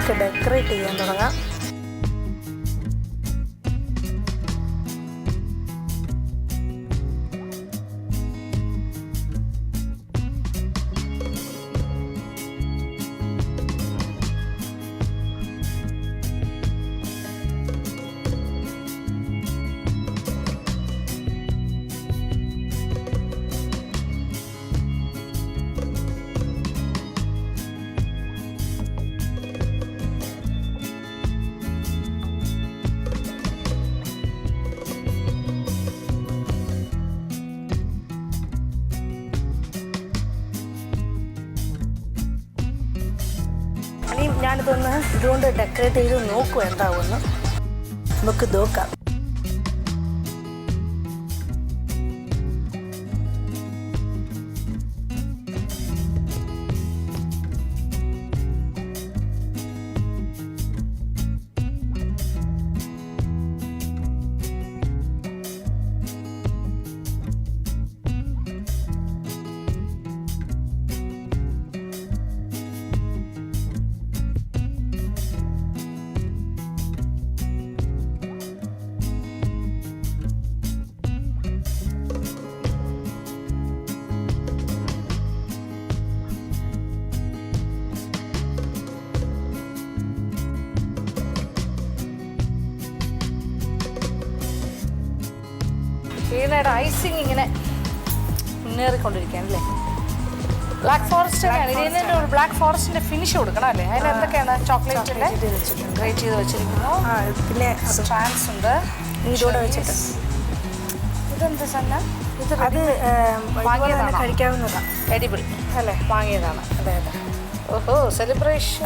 നമുക്ക് ഡെക്കറേറ്റ് ചെയ്യാൻ തുടങ്ങാം. ഞാനിതൊന്ന് ഇതുകൊണ്ട് ഡെക്കറേറ്റ് ചെയ്ത് നോക്കും എന്താവുമെന്ന്. നമുക്ക് നോക്കാം. വീണയുടെ ഐസിങ് ഇങ്ങനെ മുന്നേറിക്കൊണ്ടിരിക്കുകയാണല്ലേ. ബ്ലാക്ക് ഫോറസ്റ്റ് ഇതിൻ്റെ ഒരു ബ്ലാക്ക് ഫോറസ്റ്റിൻ്റെ ഫിനിഷ് കൊടുക്കണം അല്ലേ? അതിൽ എന്തൊക്കെയാണ്? ചോക്ലേറ്റിൻ്റെ ഗ്രേറ്റ് ചെയ്ത് വെച്ചിരിക്കുന്നു, പിന്നെ സ്ട്രാൻഡ്സ് ഉണ്ട്, ഇതോടെ വെച്ചിട്ട്. ഇതെന്താ സന്ന? ഇത് അത് വാങ്ങിയതാണ്, കഴിക്കാവുന്നതാണ്, എഡിബിൾ അല്ലേ? വാങ്ങിയതാണ്. അതെ അതെ. ഓഹോ, സെലിബ്രേഷൻ.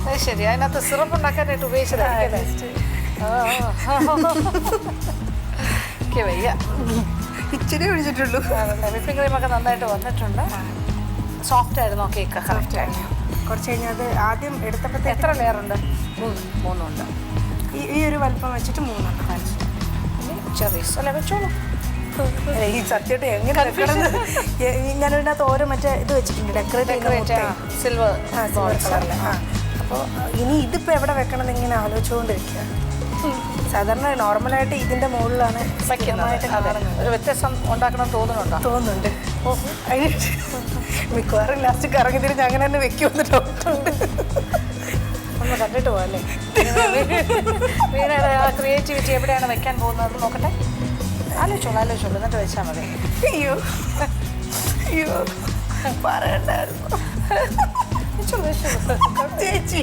അത് ശരി. അതിനകത്ത് സിറപ്പ് ഉണ്ടാക്കാനായിട്ട് ഉപയോഗിച്ചതായിരിക്കും. വയ്യ, ഇച്ചിരി ഒഴിച്ചിട്ടുള്ളൂ. വിപ്പിംഗ് ക്രീമൊക്കെ നന്നായിട്ട് വന്നിട്ടുണ്ട്. സോഫ്റ്റ് ആയിരുന്നു കേക്ക്. കറക്റ്റായിരുന്നു. കുറച്ച് കഴിഞ്ഞാൽ അത് ആദ്യം എടുത്തപ്പോഴത്തെ എത്ര ലെയറുണ്ട്? മൂന്നുണ്ട്. ഈ ഒരു വലിപ്പം വെച്ചിട്ട് മൂന്നുണ്ട്. ചെറീസ് അല്ലേ? വെച്ചോളൂ. ഈ സത്യമായിട്ട് എങ്ങനെ ഞാനതിനകത്ത് ഓരോ മറ്റേ ഇത് വെച്ചിട്ടുണ്ട്, ഡെക്കറേറ്റ് സിൽവർ കളറിൽ. അപ്പോൾ ഇനി ഇതിപ്പോൾ എവിടെ വെക്കണം എന്ന് ഇങ്ങനെ ആലോചിച്ചുകൊണ്ടിരിക്കുക. സാധാരണ നോർമലായിട്ട് ഇതിൻ്റെ മുകളിലാണ് ഒരു വ്യത്യാസം ഉണ്ടാക്കണമെന്ന് തോന്നുന്നുണ്ട്. അതിന് മിക്കവാറും ലാസ്റ്റ് കറങ്ങി തിരിഞ്ഞ് അങ്ങനെ തന്നെ വെക്കുമെന്ന് ഡൗട്ടുണ്ട്. ഒന്ന് കണ്ടിട്ട് പോകല്ലേ വീണയുടെ ആ ക്രിയേറ്റിവിറ്റി എവിടെയാണ് വെക്കാൻ പോകുന്നത് നോക്കട്ടെ. ആലോചിച്ചോളൂ എന്നിട്ട് വെച്ചാൽ മതി. അയ്യോ പറയണ്ടായിരുന്നു ചേച്ചി.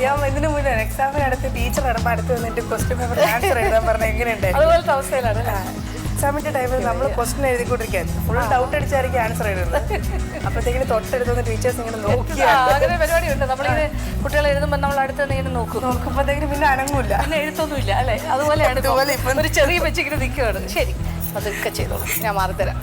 ഞാൻ ഇതിന് മുന്നേ എക്സാമിന് അടുത്ത് ടീച്ചർ അടുത്ത് വന്നിട്ട് ക്വസ്റ്റ്യൻ പേപ്പർ ആൻസർ എഴുതാൻ പറഞ്ഞാൽ എങ്ങനെയുണ്ടായിരുന്നു? അതുപോലത്തെ അവസ്ഥയിലാണ്. എക്സാമിൻ്റെ ടൈമിൽ നമ്മൾ ക്വസ്റ്റ്യൻ എഴുതിക്കൊണ്ടിരിക്കുകയായിരുന്നു. ഫുൾ ഡൗട്ട് അടിച്ചായിരിക്കും ആൻസർ എഴുതുന്നത്. അപ്പോഴത്തേക്കിന് തൊട്ടടുത്തുനിന്ന് ടീച്ചേഴ്സ് ഇങ്ങനെ നോക്കി. അങ്ങനെ പരിപാടിയുണ്ട്. നമ്മളിങ്ങനെ കുട്ടികൾ എഴുതുമ്പോൾ നമ്മൾ അടുത്ത് ഇങ്ങനെ നോക്കുമ്പോഴത്തേക്കിന് പിന്നെ അനങ്ങൂല്ല, പിന്നെ എഴുത്തൊന്നുമില്ല അല്ലേ? അതുപോലെയാണ്. ഇതുപോലെ ഇപ്പം ഒരു ചെറിയ വെച്ചിങ്ങനെ നിൽക്കുകയാണ്. ശരി, അതൊക്കെ ചെയ്തോളൂ, ഞാൻ മാറിത്തരാം.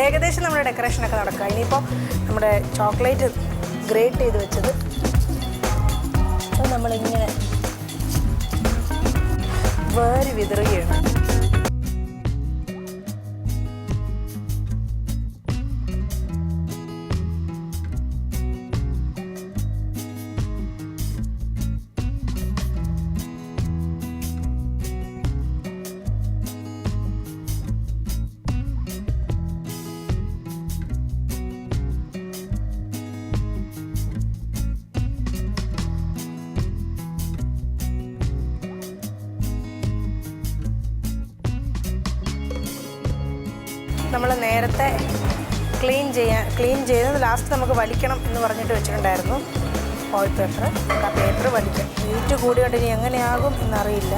ഏകദേശം നമ്മുടെ ഡെക്കറേഷനൊക്കെ നടക്കുക. ഇനിയിപ്പോൾ നമ്മുടെ ചോക്ലേറ്റ് ഗ്രേറ്റ് ചെയ്ത് വെച്ചത് അത് നമ്മളിങ്ങനെ വേരി വിതറുകയാണ്. നമ്മൾ നേരത്തെ ക്ലീൻ ചെയ്ത് ലാസ്റ്റ് നമുക്ക് വലിക്കണം എന്ന് പറഞ്ഞിട്ട് വെച്ചിട്ടുണ്ടായിരുന്നു ഓയിൽ പേപ്പർ. ആ പേപ്പർ വലിക്കാം. ഹീറ്റ് കൂടിയോണ്ട് ഇനി എങ്ങനെയാകും എന്നറിയില്ല.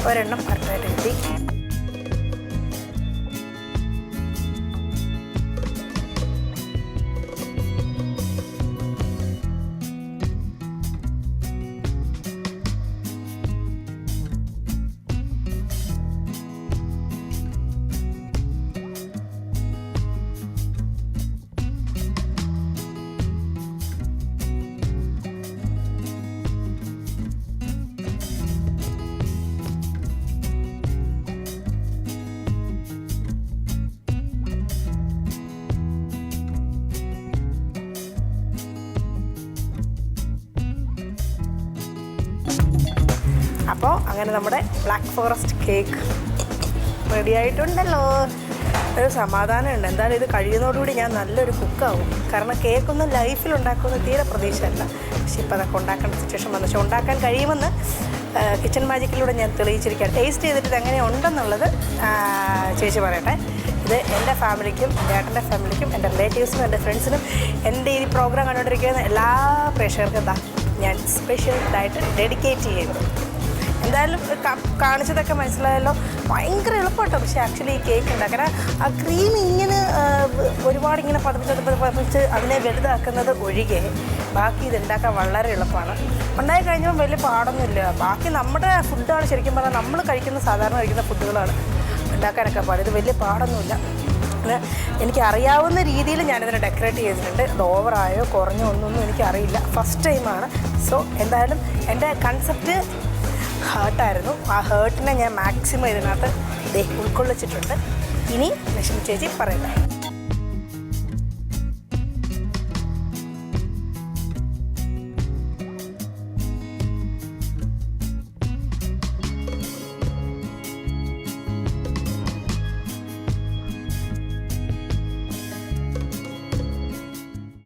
ഒരെണ്ണം കറക്റ്റായിട്ട് കിട്ടി. അപ്പോൾ അങ്ങനെ നമ്മുടെ ബ്ലാക്ക് ഫോറസ്റ്റ് കേക്ക് റെഡി ആയിട്ടുണ്ടല്ലോ. ഒരു സമാധാനമുണ്ട്. എന്തായാലും ഇത് കഴിയുന്നതോടുകൂടി ഞാൻ നല്ലൊരു കുക്കാവും. കാരണം കേക്കൊന്നും ലൈഫിൽ ഉണ്ടാക്കുമെന്ന് തീരെ പ്രതീക്ഷയല്ല. പക്ഷെ ഇപ്പോൾ അതൊക്കെ ഉണ്ടാക്കേണ്ട സിറ്റുവേഷൻ വന്നു. പക്ഷെ ഉണ്ടാക്കാൻ കഴിയുമെന്ന് കിച്ചൺ മാജിക്കിലൂടെ ഞാൻ തെളിയിച്ചിരിക്കുകയാണ്. ടേസ്റ്റ് ചെയ്തിട്ട് ഇത് എങ്ങനെ ഉണ്ടെന്നുള്ളത് ചേച്ചി പറയട്ടെ. ഇത് എൻ്റെ ഫാമിലിക്കും എൻ്റെ ഏട്ടൻ്റെ ഫാമിലിക്കും എൻ്റെ റിലേറ്റീവ്സിനും എൻ്റെ ഫ്രണ്ട്സിനും എൻ്റെ ഈ പ്രോഗ്രാം കണ്ടുകൊണ്ടിരിക്കുന്ന എല്ലാ പ്രേക്ഷകർക്കും ഞാൻ സ്പെഷ്യലായിട്ട് ഡെഡിക്കേറ്റ് ചെയ്യുന്നു. എന്തായാലും കാണിച്ചതൊക്കെ മനസ്സിലായല്ലോ. ഭയങ്കര എളുപ്പമാട്ടോ. പക്ഷേ ആക്ച്വലി ഈ കേക്ക് ഉണ്ടാക്കാൻ ആ ക്രീം ഇങ്ങനെ ഒരുപാട് ഇങ്ങനെ പതിപ്പിച്ച് അതിനെ വലുതാക്കുന്നത് ഒഴികെ ബാക്കി ഇതുണ്ടാക്കാൻ വളരെ എളുപ്പമാണ്. ഉണ്ടായി കഴിഞ്ഞാൽ വലിയ പാടൊന്നുമില്ല. ബാക്കി നമ്മുടെ ഫുഡാണ് ശരിക്കും പറഞ്ഞാൽ നമ്മൾ സാധാരണ കഴിക്കുന്ന ഫുഡുകളാണ് ഉണ്ടാക്കാനൊക്കെ പാട്. ഇത് വലിയ പാടൊന്നുമില്ല. എനിക്കറിയാവുന്ന രീതിയിൽ ഞാനിതിനെ ഡെക്കറേറ്റ് ചെയ്തിട്ടുണ്ട്. അത് ഓവറായോ കുറഞ്ഞോ ഒന്നൊന്നും എനിക്കറിയില്ല. ഫസ്റ്റ് ടൈമാണ്. സോ എന്തായാലും എൻ്റെ കൺസെപ്റ്റ് ഹേർട്ടായിരുന്നു. ആ ഹേർട്ടിനെ ഞാൻ മാക്സിമം ഇതിനകത്ത് ഉൾക്കൊള്ളിച്ചിട്ടുണ്ട്. ഇനി ലക്ഷ്മി ചേച്ചി പറയട്ടെ.